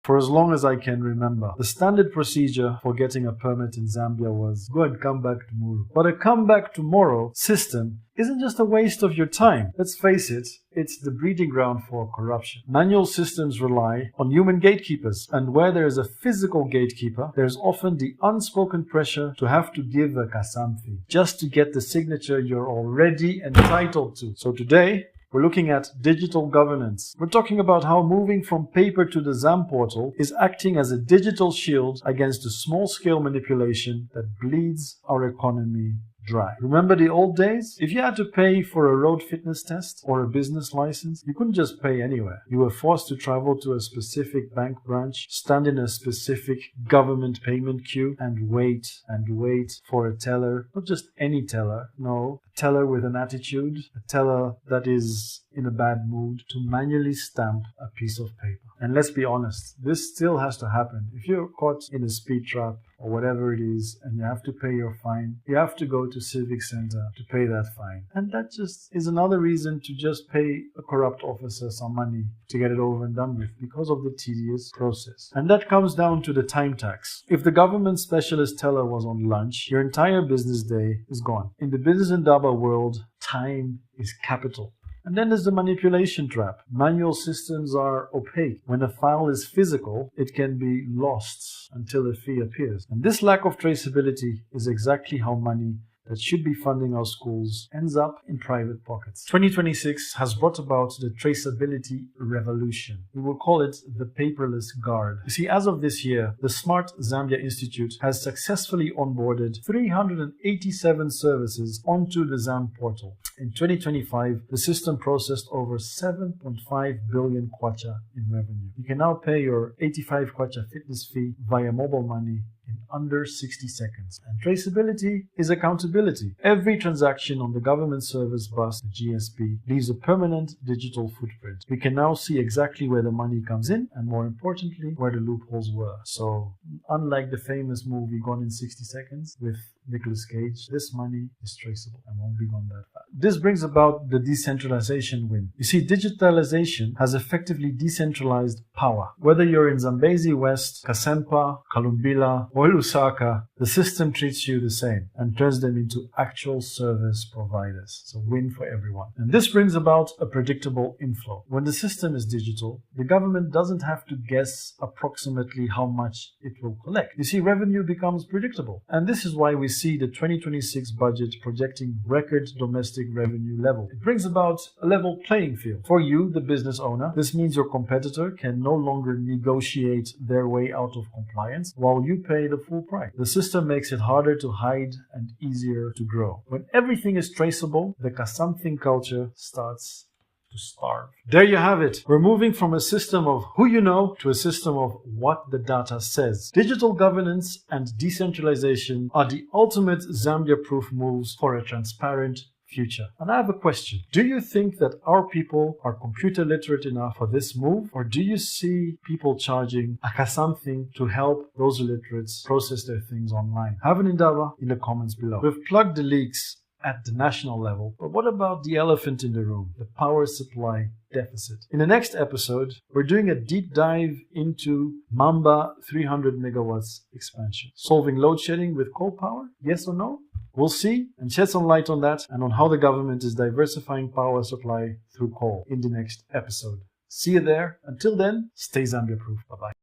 for as long as I can remember. The standard procedure for getting a permit in Zambia was go and come back tomorrow. But a come back tomorrow system isn't just a waste of your time. Let's face it, it's the breeding ground for corruption. Manual systems rely on human gatekeepers, and where there is a physical gatekeeper, there's often the unspoken pressure to have to give a kasam fee just to get the signature you're already entitled to. So today, we're looking at digital governance. We're talking about how moving from paper to the Zamportal is acting as a digital shield against the small-scale manipulation that bleeds our economy dry. Remember the old days? If you had to pay for a road fitness test or a business license, you couldn't just pay anywhere. You were forced to travel to a specific bank branch, stand in a specific government payment queue, and wait for a teller. Not just any teller, no. A teller with an attitude, a teller that is in a bad mood, to manually stamp a piece of paper. And let's be honest, this still has to happen. If you're caught in a speed trap or whatever it is, and you have to pay your fine, you have to go to Civic Center to pay that fine. And that just is another reason to just pay a corrupt officer some money to get it over and done with, because of the tedious process. And that comes down to the time tax. If the government specialist teller was on lunch, your entire business day is gone. In the business Indaba world, time is capital. And then there's the manipulation trap. Manual systems are opaque. When a file is physical, it can be lost until a fee appears. And this lack of traceability is exactly how money that should be funding our schools ends up in private pockets. 2026 has brought about the traceability revolution. We will call it the paperless guard. You see, as of this year, the Smart Zambia Institute has successfully onboarded 387 services onto the Zamportal. In 2025, the system processed over 7.5 billion kwacha in revenue. You can now pay your 85 kwacha fitness fee via mobile money in under 60 seconds. And traceability is accountability. Every transaction on the government service bus, the GSP, leaves a permanent digital footprint. We can now see exactly where the money comes in, and more importantly, where the loopholes were. So, unlike the famous movie Gone in 60 Seconds with Nicolas Cage, this money is traceable and won't be gone that fast. This brings about the decentralization win. You see, digitalization has effectively decentralized power. Whether you're in Zambezi West, Kasempa, Kalumbila, or Lusaka, the system treats you the same and turns them into actual service providers. It's a win for everyone. And this brings about a predictable inflow. When the system is digital, the government doesn't have to guess approximately how much it will collect. You see, revenue becomes predictable. And this is why we see the 2026 budget projecting record domestic revenue level. It brings about a level playing field. For you, the business owner, this means your competitor can no longer negotiate their way out of compliance while you pay the full price. The system makes it harder to hide and easier to grow. When everything is traceable, the something culture starts to starve. There you have it. We're moving from a system of who you know to a system of what the data says. Digital governance and decentralization are the ultimate Zambia-proof moves for a transparent future. And I have a question. Do you think that our people are computer literate enough for this move? Or do you see people charging something to help those illiterates process their things online? Have an Indaba in the comments below. We've plugged the leaks at the national level, but what about the elephant in the room, the power supply deficit? In the next episode, we're doing a deep dive into Maamba 300 megawatts expansion. Solving load shedding with coal power? Yes or no? We'll see and shed some light on that and on how the government is diversifying power supply through coal in the next episode. See you there. Until then, stay Zambia-proof. Bye-bye.